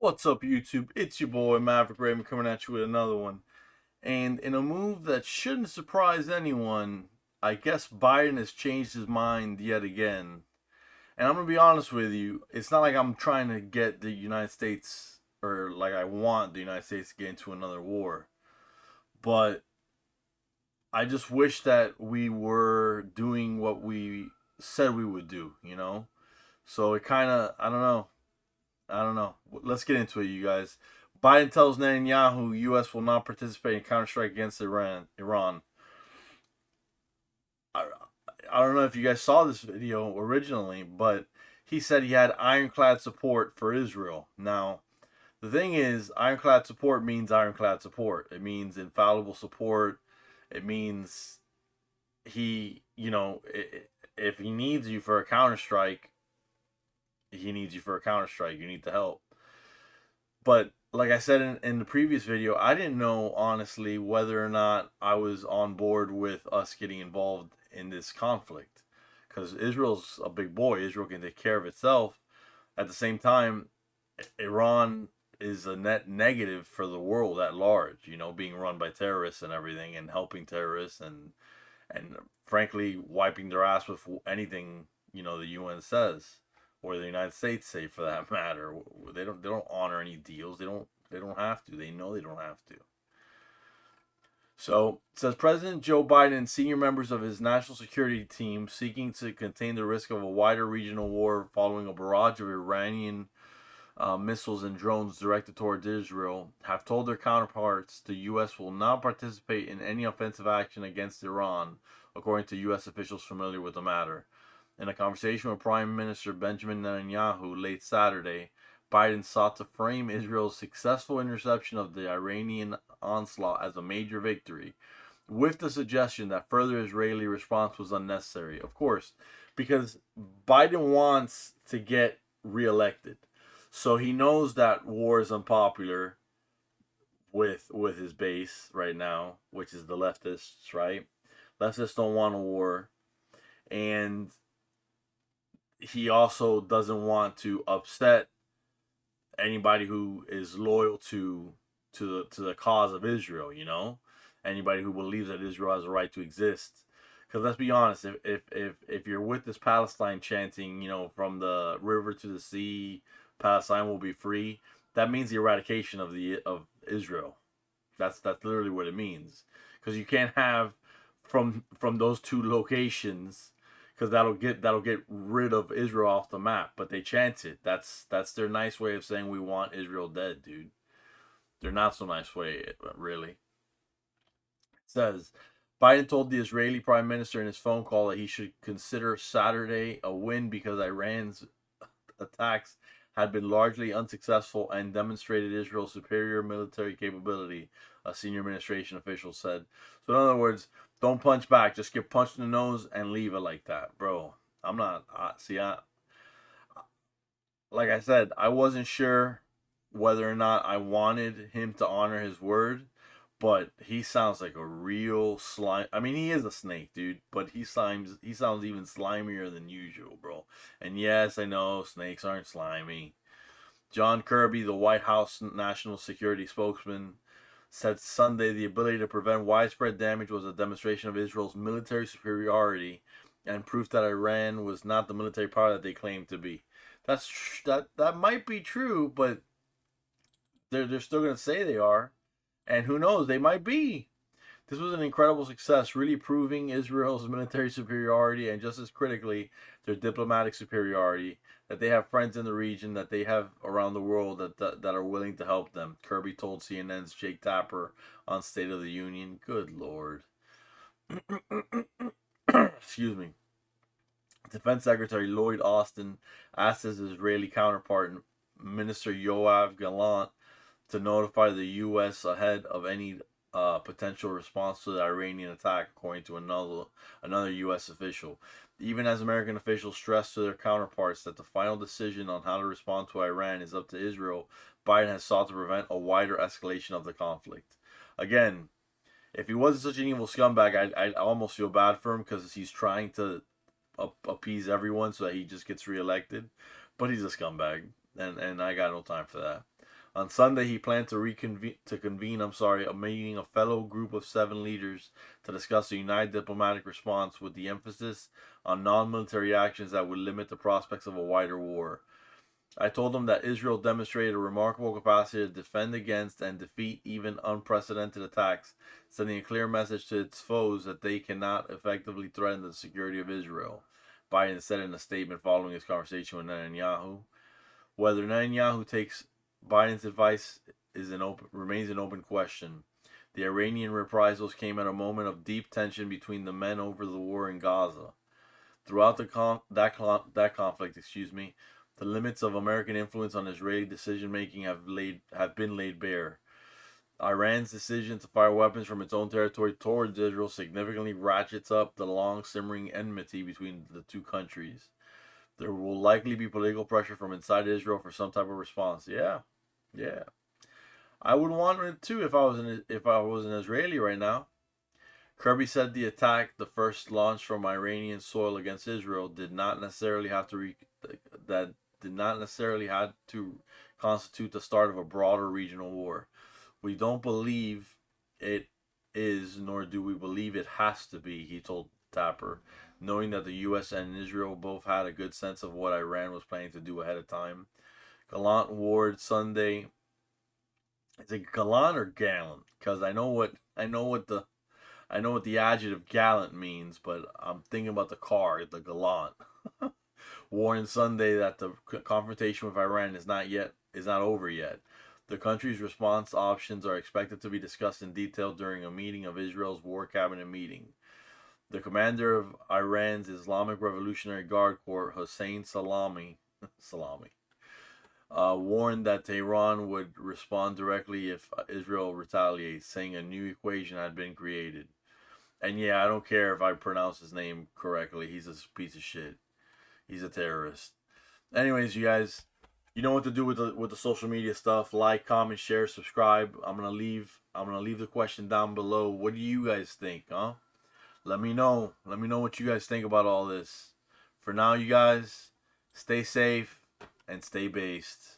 What's up, YouTube? It's your boy Maverick Raven coming at you with another one. And in a move that shouldn't surprise anyone, I guess Biden has changed his mind yet again. And I'm gonna be honest with you, it's not like I'm trying to get the United States or like I want the United States to get into another war. But I just wish that we were doing what we said we would do, you know? So it kind of, I don't know. I don't know. Let's get into it, you guys. Biden tells Netanyahu U.S. will not participate in counterstrike against Iran. I, I don't know if you guys saw this video originally, but he said he had ironclad support for Israel. Now, the thing is, ironclad support means ironclad support. It means infallible support. It means if he needs you for a counterstrike, he needs you for a counterstrike. You need the help. But like I said in the previous video, I didn't know honestly whether or not I was on board with us getting involved in this conflict, because Israel's a big boy. Israel can take care of itself. At the same time, Iran is a net negative for the world at large. Being run by terrorists and everything, and helping terrorists, and frankly wiping their ass with anything the UN says, or the United States say for that matter. They don't honor any deals. They don't have to. They know they don't have to. So it says President Joe Biden and senior members of his national security team seeking to contain the risk of a wider regional war following a barrage of Iranian missiles and drones directed towards Israel have told their counterparts the U.S. will not participate in any offensive action against Iran, according to U.S. officials familiar with the matter. In a conversation with Prime Minister Benjamin Netanyahu late Saturday, Biden sought to frame Israel's successful interception of the Iranian onslaught as a major victory, with the suggestion that further Israeli response was unnecessary. Of course, because Biden wants to get reelected. So he knows that war is unpopular with his base right now, which is the leftists, right? Leftists don't want a war. And he also doesn't want to upset anybody who is loyal to the cause of Israel, anybody who believes that Israel has a right to exist. Because let's be honest, if you're with this Palestine chanting, from the river to the sea, Palestine will be free, that means the eradication of Israel. That's literally what it means. Because you can't have from those two locations, because that'll get rid of Israel off the map. But they chant it. That's their nice way of saying we want Israel dead, dude. They're not so nice way, really. It says Biden told the Israeli prime minister in his phone call that he should consider Saturday a win because Iran's attacks had been largely unsuccessful and demonstrated Israel's superior military capability, a senior administration official said. So in other words, don't punch back. Just get punched in the nose and leave it like that, bro. I'm not. Like I said, I wasn't sure whether or not I wanted him to honor his word, but he sounds like a real slime. I mean, he is a snake, dude, but he sounds even slimier than usual, bro. And yes, I know snakes aren't slimy. John Kirby, the White House national security spokesman, said Sunday the ability to prevent widespread damage was a demonstration of Israel's military superiority and proof that Iran was not the military power that they claimed to be. That might be true, but they're still going to say they are. And who knows, they might be. This was an incredible success, really proving Israel's military superiority and, just as critically, their diplomatic superiority, that they have friends in the region, that they have around the world that are willing to help them, Kirby told CNN's Jake Tapper on State of the Union. Good Lord. Excuse me. Defense Secretary Lloyd Austin asked his Israeli counterpart, Minister Yoav Gallant, to notify the U.S. ahead of any potential response to the Iranian attack, according to another U.S. official. Even as American officials stressed to their counterparts that the final decision on how to respond to Iran is up to Israel, Biden has sought to prevent a wider escalation of the conflict. Again, if he wasn't such an evil scumbag, I'd almost feel bad for him, because he's trying to appease everyone so that he just gets reelected. But he's a scumbag, and I got no time for that. On Sunday, he planned to convene a meeting of fellow group of 7 leaders to discuss a united diplomatic response with the emphasis on non-military actions that would limit the prospects of a wider war. I told him that Israel demonstrated a remarkable capacity to defend against and defeat even unprecedented attacks, sending a clear message to its foes that they cannot effectively threaten the security of Israel. Biden said in a statement following his conversation with Netanyahu. Whether Netanyahu takes Biden's advice remains an open question. The Iranian reprisals came at a moment of deep tension between the men over the war in Gaza. Throughout that conflict, the limits of American influence on Israeli decision-making have been laid bare. Iran's decision to fire weapons from its own territory towards Israel significantly ratchets up the long-simmering enmity between the two countries. There will likely be political pressure from inside Israel for some type of response. Yeah. I would want it too if I was an Israeli right now. Kirby said the attack, the first launch from Iranian soil against Israel, did not necessarily have to constitute the start of a broader regional war. We don't believe it is, nor do we believe it has to be, he told Tapper, knowing that the U.S. and Israel both had a good sense of what Iran was planning to do ahead of time. Gallant Ward Sunday. Is it gallant or gallant? Because I know what the adjective gallant means, but I'm thinking about the car, the gallant. Warned Sunday that the confrontation with Iran is not over yet. The country's response options are expected to be discussed in detail during a meeting of Israel's War Cabinet meeting. The commander of Iran's Islamic Revolutionary Guard Corps, Hossein Salami, warned that Tehran would respond directly if Israel retaliates, saying a new equation had been created. And yeah, I don't care if I pronounce his name correctly. He's a piece of shit. He's a terrorist. Anyways, you guys, you know what to do with the social media stuff. Like, comment, share, subscribe. I'm gonna leave the question down below. What do you guys think, huh? Let me know. Let me know what you guys think about all this. For now, you guys, stay safe and stay based.